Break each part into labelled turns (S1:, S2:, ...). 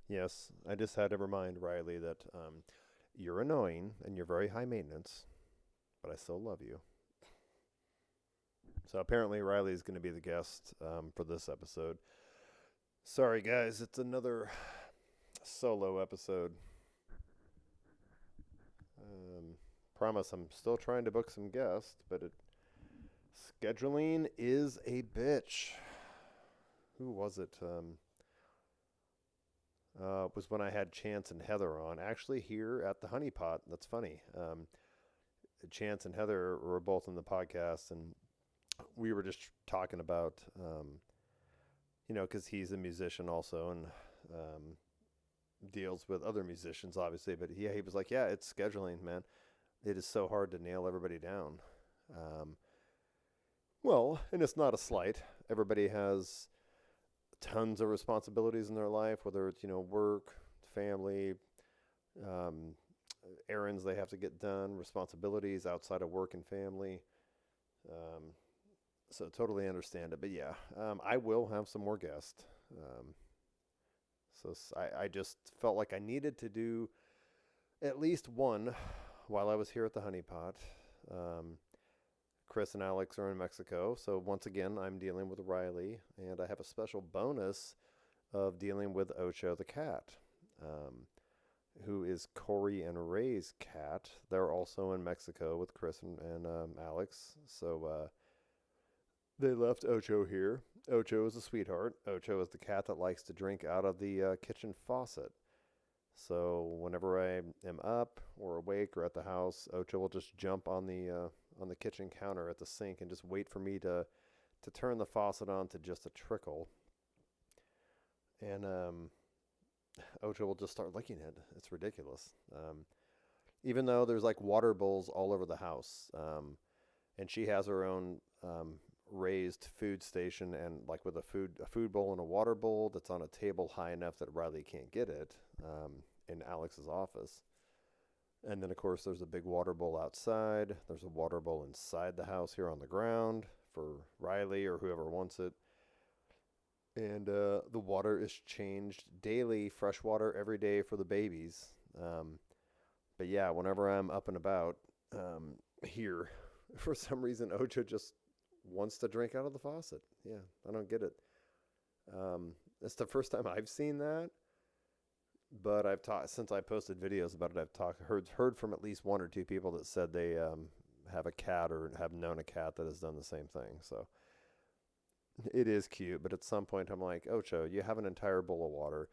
S1: Yes, I just had to remind Riley that you're annoying and you're very high maintenance, but I still love you. So apparently Riley's going to be the guest for this episode. Sorry, guys, it's another solo episode. Um, Promise I'm still trying to book some guests, but scheduling is a bitch. Who was it? Was when I had Chance and Heather on. Actually, here at the Honey Pot. That's funny. Chance and Heather were both in the podcast, and we were just talking about, because he's a musician also, and deals with other musicians, obviously. But he was like, "Yeah, it's scheduling, man. It is so hard to nail everybody down." Um, well, and it's not a slight. Everybody has tons of responsibilities in their life, whether it's work, family, um, errands they have to get done, responsibilities outside of work and family. Um, so totally understand it. But yeah, I will have some more guests. So I just felt like I needed to do at least one while I was here at the Honey Pot. Um, Chris and Alex are in Mexico, so once again I'm dealing with Rilee, and I have a special bonus of dealing with Ocho the cat, um, who is Corey and Ray's cat. They're also in Mexico with Chris and Alex, so they left Ocho here. Ocho is a sweetheart. Ocho is the cat that likes to drink out of the kitchen faucet. So whenever I am up or awake or at the house, Ocho will just jump on the kitchen counter at the sink and just wait for me to turn the faucet on to just a trickle. And Ocho will just start licking it. It's ridiculous. Even though there's like water bowls all over the house, and she has her own raised food station, and like with a food bowl and a water bowl that's on a table high enough that Riley can't get it in Alex's office. And then of course there's a big water bowl outside. There's a water bowl inside the house here on the ground for Riley or whoever wants it. And the water is changed daily, fresh water every day for the babies. Um, but yeah, whenever I'm up and about here, for some reason, Ocho just wants to drink out of the faucet. Yeah, I don't get it. It's the first time I've seen that, but I've talked since I posted videos about it. I've talked heard from at least one or two people that said they have a cat or have known a cat that has done the same thing. So it is cute, but at some point I'm like, Ocho, you have an entire bowl of water.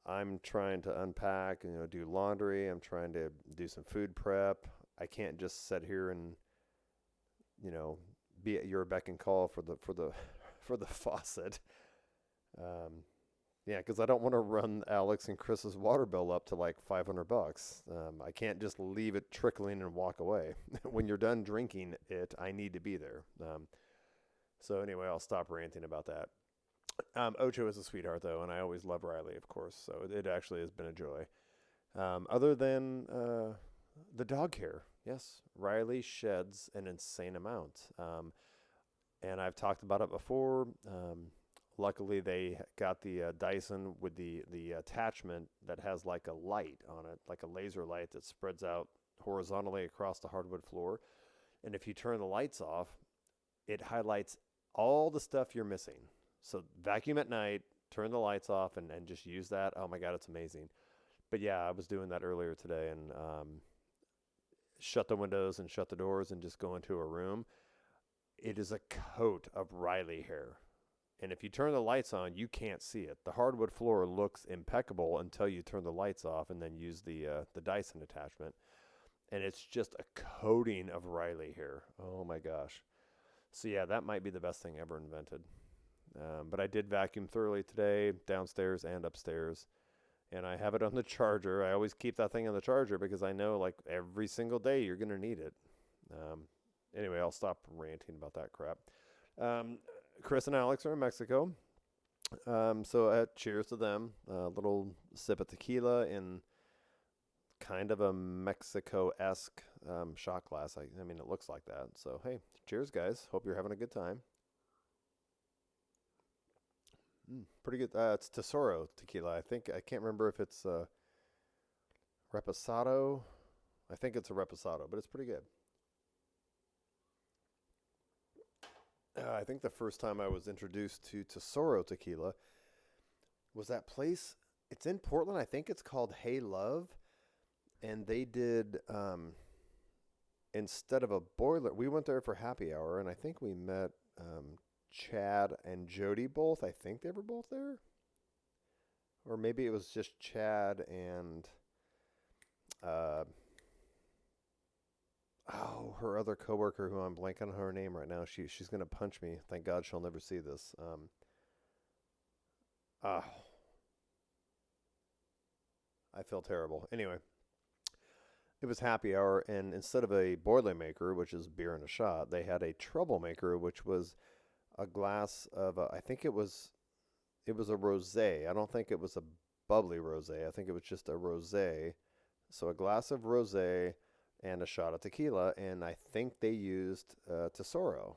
S1: I'm trying to unpack, do laundry. I'm trying to do some food prep. I can't just sit here and you know be at your beck and call for the for the faucet. Um, yeah, because I don't want to run Alex and Chris's water bill up to like $500. I can't just leave it trickling and walk away. When you're done drinking it, I need to be there. So anyway, I'll stop ranting about that. Ocho is a sweetheart though, and I always love Riley, of course. So it actually has been a joy. Other than the dog hair, yes, Riley sheds an insane amount. And I've talked about it before. Luckily, they got the Dyson with the attachment that has like a light on it, like a laser light that spreads out horizontally across the hardwood floor. And if you turn the lights off, it highlights all the stuff you're missing. So vacuum at night, turn the lights off, and just use that. Oh my God, it's amazing. But yeah, I was doing that earlier today, and shut the windows and shut the doors and just go into a room. It is a coat of Riley hair. And if you turn the lights on, you can't see it. The hardwood floor looks impeccable until you turn the lights off and then use the Dyson attachment. And it's just a coating of Riley hair. Oh my gosh. So yeah, that might be the best thing ever invented. But I did vacuum thoroughly today, downstairs and upstairs. And I have it on the charger. I always keep that thing on the charger because I know like every single day you're going to need it. Um, anyway, I'll stop ranting about that crap. Um, Chris and Alex are in Mexico. So cheers to them. A little sip of tequila in kind of a Mexico-esque shot glass. I mean, it looks like that. So, hey, cheers, guys. Hope you're having a good time. Pretty good. It's Tesoro tequila. I think I can't remember if it's Reposado. I think it's a Reposado, but it's pretty good. I think the first time I was introduced to Tesoro tequila was that place. It's in Portland. I think it's called Hey Love, and they did instead of a boiler. We went there for happy hour, and I think we met Chad and Jody both. I think they were both there, or maybe it was just Chad and uh, her other coworker who I'm blanking on her name right now. She's gonna punch me. Thank God she'll never see this. Ah, I feel terrible. Anyway, it was happy hour, and instead of a Boilermaker, which is beer in a shot, they had a Troublemaker, which was a glass of I think it was a rosé. I don't think it was a bubbly rosé. I think it was just a rosé. So a glass of rosé and a shot of tequila, and I think they used Tesoro,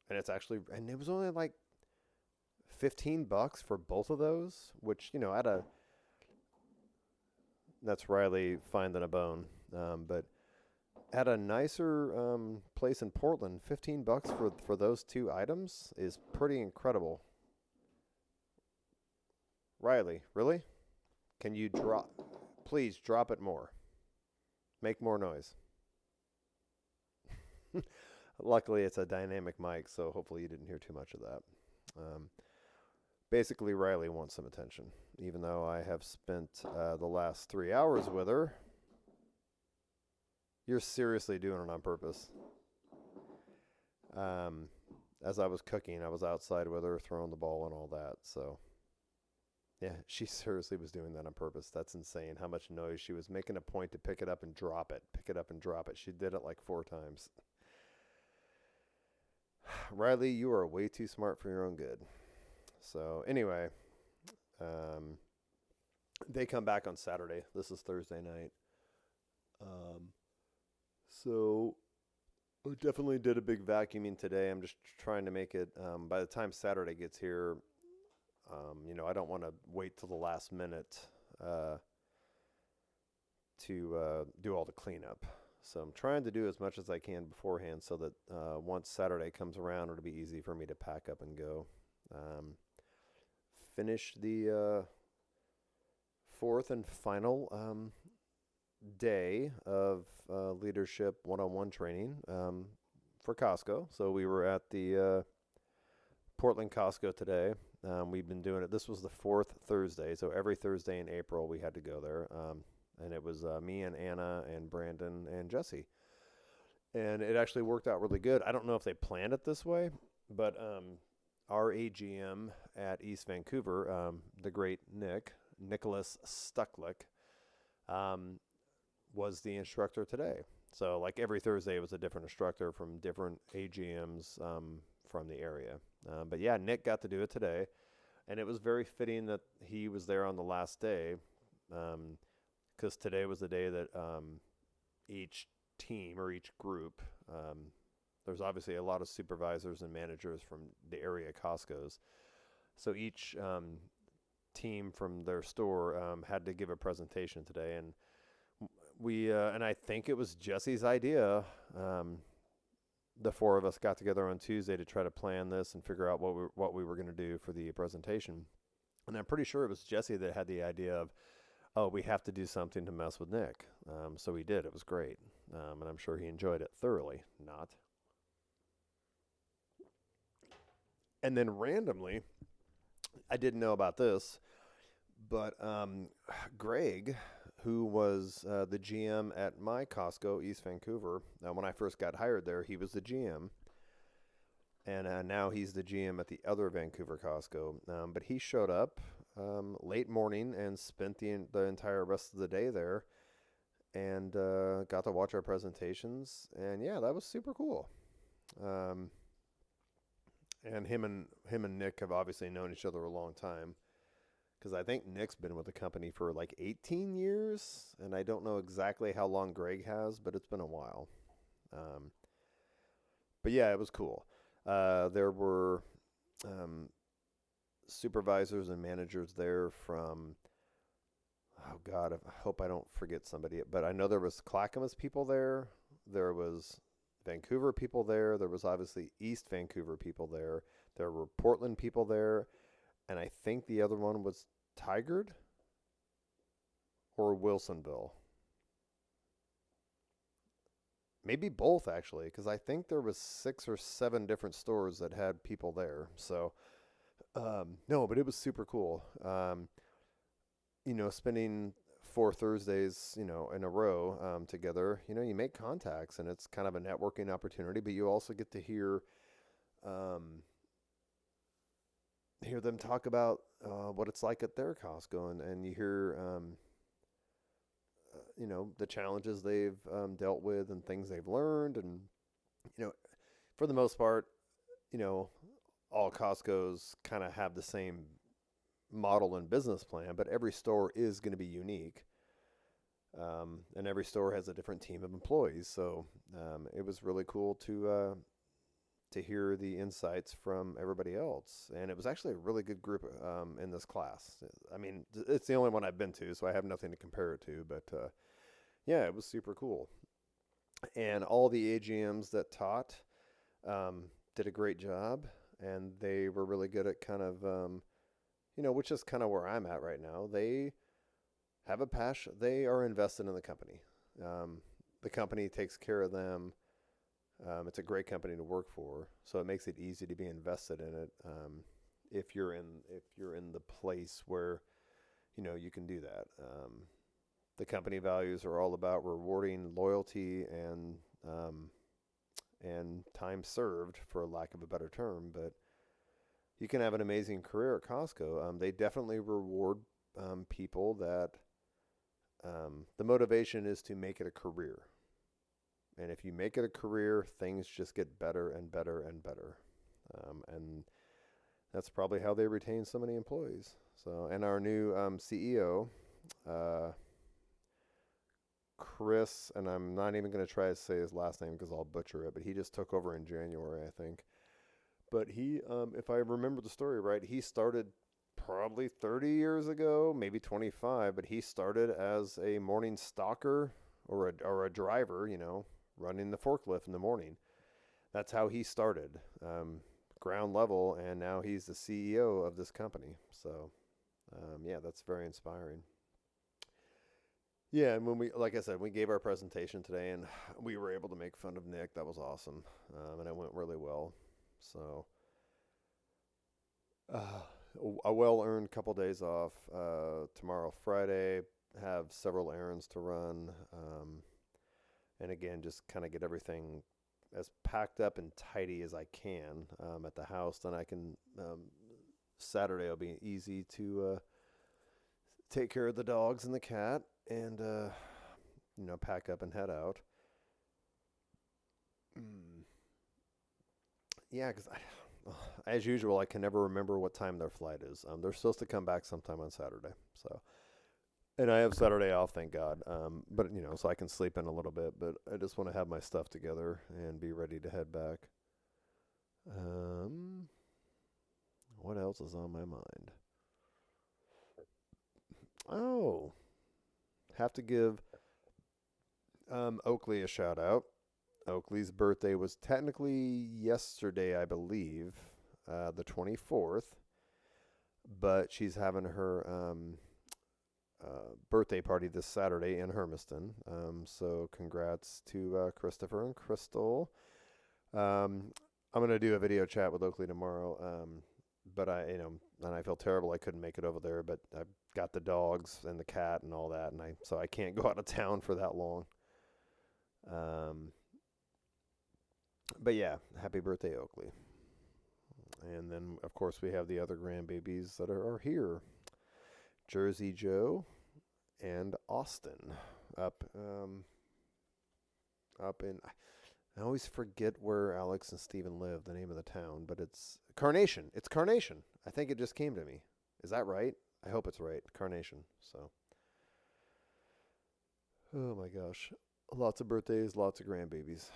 S1: and it was only like $15 for both of those, which at a that's Rilee finding a bone, but at a nicer place in Portland, $15 for those two items is pretty incredible. Rilee, really? Can you please drop it more? Make more noise. Luckily, it's a dynamic mic, so hopefully you didn't hear too much of that. Um, Basically, Rilee wants some attention, even though I have spent the last 3 hours with her. You're seriously doing it on purpose. Um, as I was cooking, I was outside with her, throwing the ball and all that. So, yeah, she seriously was doing that on purpose. That's insane how much noise she was making a point to pick it up and drop it. Pick it up and drop it. She did it like 4 times. Rilee, you are way too smart for your own good. So, anyway, um, they come back on Saturday. This is Thursday night. Um, so I definitely did a big vacuuming today. I'm just trying to make it, by the time Saturday gets here, I don't want to wait till the last minute uh, to do all the cleanup. So I'm trying to do as much as I can beforehand so that once Saturday comes around, it'll be easy for me to pack up and go. Finish the fourth and final day of leadership one-on-one training for Costco. So we were at the Portland Costco today. We've been doing it. This was the fourth Thursday. So every Thursday in April we had to go there. And it was me and Anna and Brandon and Jesse. And it actually worked out really good. I don't know if they planned it this way, but our AGM at East Vancouver, the great Nicholas Stucklick, was the instructor today. So like every Thursday, it was a different instructor from different AGMs from the area. But yeah, Nick got to do it today. And it was very fitting that he was there on the last day, because today was the day that each team or each group, there's obviously a lot of supervisors and managers from the area Costco's. So each team from their store had to give a presentation today. And and I think it was Jesse's idea. The four of us got together on Tuesday to try to plan this and figure out what we were going to do for the presentation. And I'm pretty sure it was Jesse that had the idea of, oh, we have to do something to mess with Nick. So we did. It was great. And I'm sure he enjoyed it thoroughly. Not. And then randomly, I didn't know about this, but Greg, who was the GM at my Costco, East Vancouver, when I first got hired there, he was the GM. And now he's the GM at the other Vancouver Costco. But he showed up late morning and spent the entire rest of the day there and got to watch our presentations. And yeah, that was super cool. And him and Nick have obviously known each other a long time, because I think Nick's been with the company for like 18 years, and I don't know exactly how long Greg has, but it's been a while. But yeah, it was cool. There were supervisors and managers there from, oh God, I hope I don't forget somebody, but I know there was Clackamas people there. There was Vancouver people there. There was obviously East Vancouver people there. There were Portland people there. And I think the other one was Tigard or Wilsonville. Maybe both actually, because I think there was 6 or 7 different stores that had people there. So no, but it was super cool. Spending 4 Thursdays, in a row together, you make contacts and it's kind of a networking opportunity, but you also get to um, hear them talk about what it's like at their Costco, and you hear, the challenges they've dealt with and things they've learned, and you know, for the most part, you know, all Costco's kind of have the same model and business plan, but every store is going to be unique. And every store has a different team of employees. So it was really cool to hear the insights from everybody else. And it was actually a really good group in this class. I mean, it's the only one I've been to, so I have nothing to compare it to. But yeah, it was super cool. And all the AGMs that taught did a great job, and they were really good at kind of, which is kind of where I'm at right now. They have a passion. They are invested in the company. The company takes care of them. It's a great company to work for, so it makes it easy to be invested in it. If you're in the place where you can do that. The company values are all about rewarding loyalty and time served, for lack of a better term. But you can have an amazing career at Costco. They definitely reward people that the motivation is to make it a career. And if you make it a career, things just get better and better and better. And that's probably how they retain so many employees. So, and our new CEO, Chris, and I'm not even going to try to say his last name because I'll butcher it, but he just took over in January, I think. But he, if I remember the story right, he started probably 30 years ago, maybe 25, but he started as a morning stalker or a driver, running the forklift in the morning. That's how he started, ground level, and now he's the CEO of this company. So, yeah, that's very inspiring. Yeah, and like I said, we gave our presentation today, and we were able to make fun of Nick. That was awesome, and it went really well. So, a well-earned couple days off. Tomorrow, Friday, have several errands to run, and again, just kind of get everything as packed up and tidy as I can at the house. Then I can Saturday will be easy to take care of the dogs and the cat, and pack up and head out. Mm. Yeah, because as usual, I can never remember what time their flight is. They're supposed to come back sometime on Saturday, so, and I have Saturday off, thank God. But so I can sleep in a little bit. But I just want to have my stuff together and be ready to head back. What else is on my mind? Oh, have to give Oakley a shout out. Oakley's birthday was technically yesterday, I believe, the 24th, but she's having her birthday party this Saturday in Hermiston. So congrats to Christopher and Crystal. I'm going to do a video chat with Oakley tomorrow. But and I feel terrible I couldn't make it over there, but I've got the dogs and the cat and all that, and so I can't go out of town for that long. But yeah, happy birthday, Oakley. And then, of course, we have the other grandbabies that are here. Jersey Joe and Austin up in, I always forget where Alex and Steven live, the name of the town, but it's Carnation. It's Carnation. I think it just came to me. Is that right? I hope it's right. Carnation. So, oh my gosh. Lots of birthdays, lots of grandbabies.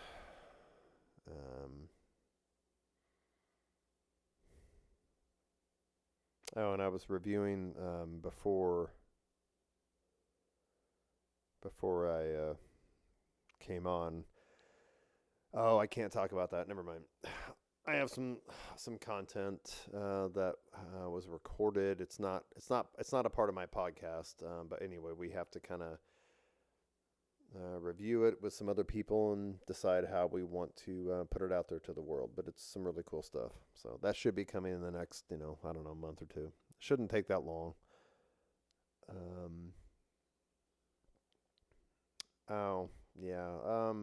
S1: Um, Oh, and I was reviewing before I came on. Oh, I can't talk about that. Never mind. I have some content that was recorded. It's not a part of my podcast. But anyway, we have to kind of review it with some other people and decide how we want to put it out there to the world. But it's some really cool stuff. So that should be coming in the next, I don't know, month or two. Shouldn't take that long. Um, oh yeah.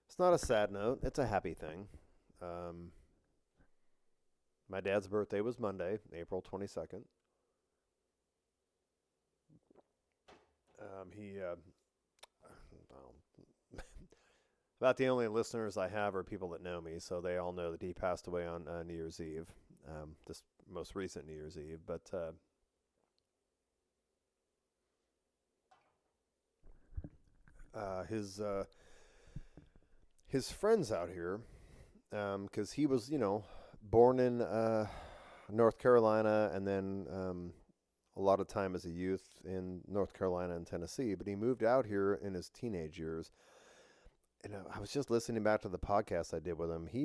S1: It's not a sad note. It's a happy thing. Um, my dad's birthday was Monday, April 22nd. He well, about the only listeners I have are people that know me, so they all know that he passed away on New Year's Eve, this most recent New Year's Eve. But uh, his uh, his friends out here, because he was, born in North Carolina, and then a lot of time as a youth in North Carolina and Tennessee. But he moved out here in his teenage years. And I was just listening back to the podcast I did with him. He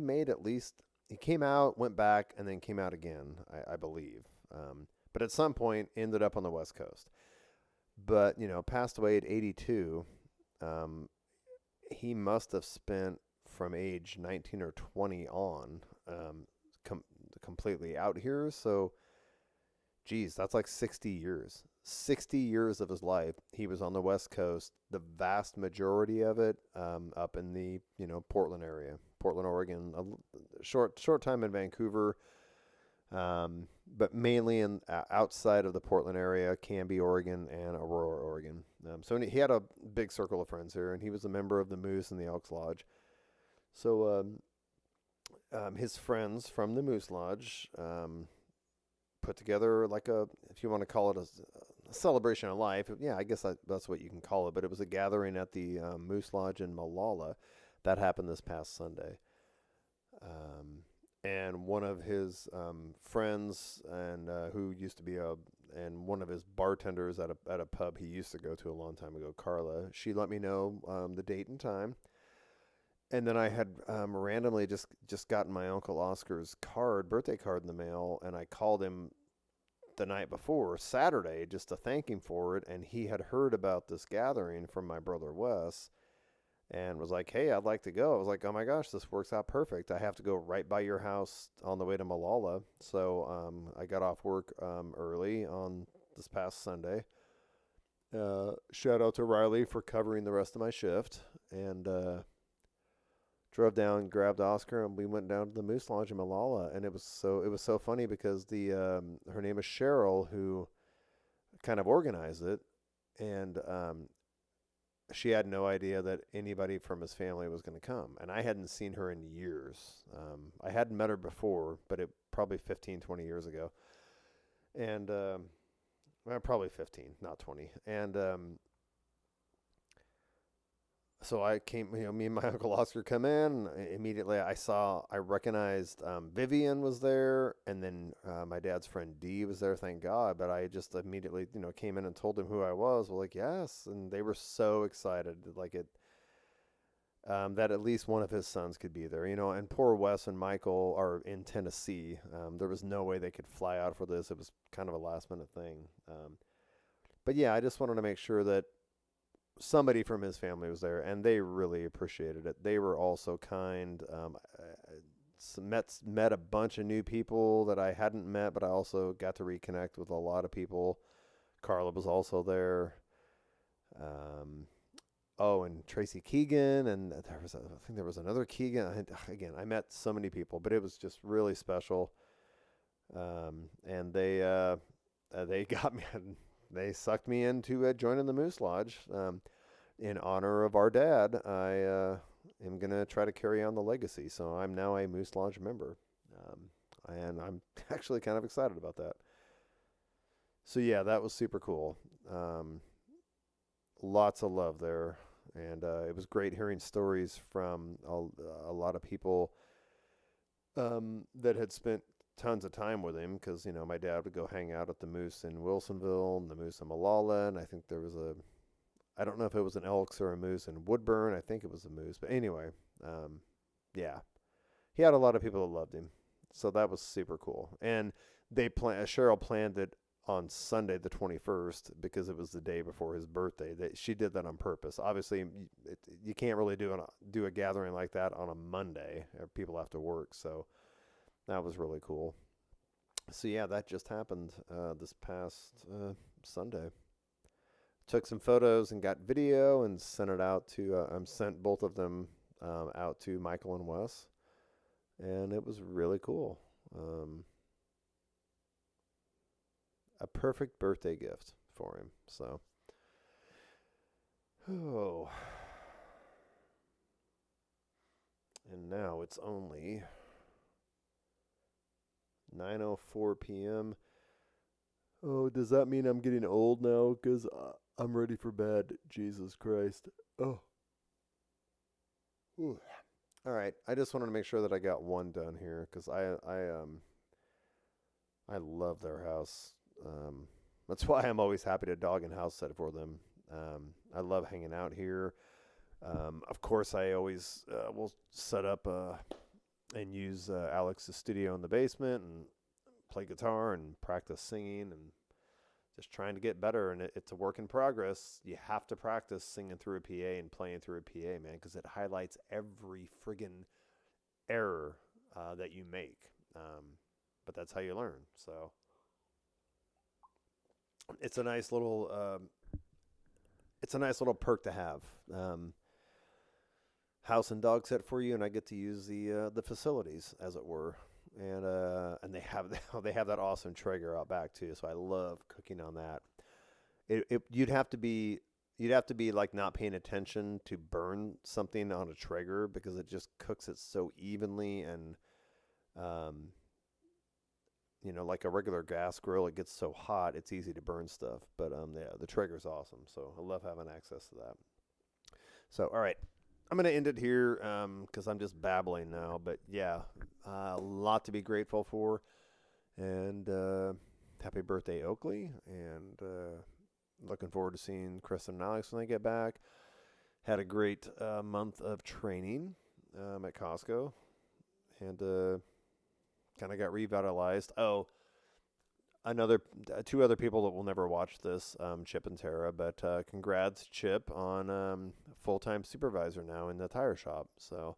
S1: came out, went back, and then came out again, I believe. But at some point, ended up on the West Coast. But, passed away at 82. Um, he must have spent from age 19 or 20 on com- completely out here. So, geez, that's like 60 years. 60 years of his life, he was on the West Coast, the vast majority of it up in the, Portland area, Portland, Oregon, a short time in Vancouver, but mainly in outside of the Portland area, Canby, Oregon, and Aurora, Oregon. So he had a big circle of friends here, and he was a member of the Moose and the Elks Lodge. So his friends from the Moose Lodge put together like if you want to call it a celebration of life. Yeah, I guess that's what you can call it. But it was a gathering at the Moose Lodge in Malala that happened this past Sunday. And one of his friends and who used to be and one of his bartenders at a pub he used to go to a long time ago, Carla, she let me know the date and time. And then I had randomly just gotten my Uncle Oscar's birthday card in the mail, and I called him the night before, Saturday, just to thank him for it. And he had heard about this gathering from my brother Wes and was like, "Hey, I'd like to go." I was like, "Oh my gosh, this works out perfect. I have to go right by your house on the way to Malala." So I got off work early on this past Sunday. Shout out to Rilee for covering the rest of my shift, and drove down, grabbed Oscar, and we went down to the Moose Lodge in Malala. And it was so funny because the her name is Cheryl, who kind of organized it, and she had no idea that anybody from his family was going to come. And I hadn't seen her in years. I hadn't met her before, but it probably 15, 20 years ago. And well, probably 15, not 20. And so I came, me and my Uncle Oscar come in. Immediately I recognized Vivian was there, and then my dad's friend Dee was there, thank God. But I just immediately, came in and told them who I was. Well, like, yes. And they were so excited, like that at least one of his sons could be there, and poor Wes and Michael are in Tennessee. There was no way they could fly out for this. It was kind of a last minute thing. But yeah, I just wanted to make sure that somebody from his family was there, and they really appreciated it. They were also kind. Met a bunch of new people that I hadn't met, but I also got to reconnect with a lot of people. Carla was also there. And Tracy Keegan, and I think there was another Keegan. I met so many people, but it was just really special. And they got me. They sucked me into joining the Moose Lodge. In honor of our dad, I am going to try to carry on the legacy. So I'm now a Moose Lodge member. And I'm actually kind of excited about that. So yeah, that was super cool. Lots of love there. And it was great hearing stories from a lot of people that had spent tons of time with him because, my dad would go hang out at the Moose in Wilsonville and the Moose in Malala. And I think there was I don't know if it was an Elks or a Moose in Woodburn. I think it was a Moose. But anyway, yeah, he had a lot of people that loved him. So that was super cool. And Cheryl planned it on Sunday the 21st because it was the day before his birthday. She did that on purpose. Obviously, you can't really do a gathering like that on a Monday. People have to work, so that was really cool. So yeah, that just happened this past Sunday. Took some photos and got video and sent it out to. Sent both of them out to Michael and Wes, and it was really cool. A perfect birthday gift for him. So, oh, and now it's only 9:04 p.m. Oh, does that mean I'm getting old now? Because I'm ready for bed. Jesus Christ. Oh. Ooh. All right. I just wanted to make sure that I got one done here because I love their house. That's why I'm always happy to dog and house sit for them. I love hanging out here. Of course, I always will set up and use Alex's studio in the basement and play guitar and practice singing and just trying to get better. And it's a work in progress. You have to practice singing through a PA and playing through a PA, man, because it highlights every friggin' error that you make. But that's how you learn. So it's a nice little perk to have. House and dog sit for you, and I get to use the facilities, as it were. And they have that awesome Traeger out back too. So I love cooking on that. You'd have to be like not paying attention to burn something on a Traeger because it just cooks it so evenly and like a regular gas grill, it gets so hot it's easy to burn stuff. But yeah, the Traeger's awesome. So I love having access to that. So all right. I'm going to end it here because I'm just babbling now. But yeah, a lot to be grateful for. And happy birthday, Oakley. And looking forward to seeing Chris and Alex when they get back. Had a great month of training at Costco. And kind of got revitalized. Oh, two other people that will never watch this, Chip and Tara, but congrats, Chip, on full-time supervisor now in the tire shop. So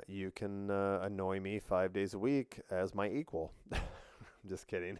S1: you can annoy me 5 days a week as my equal. Just kidding.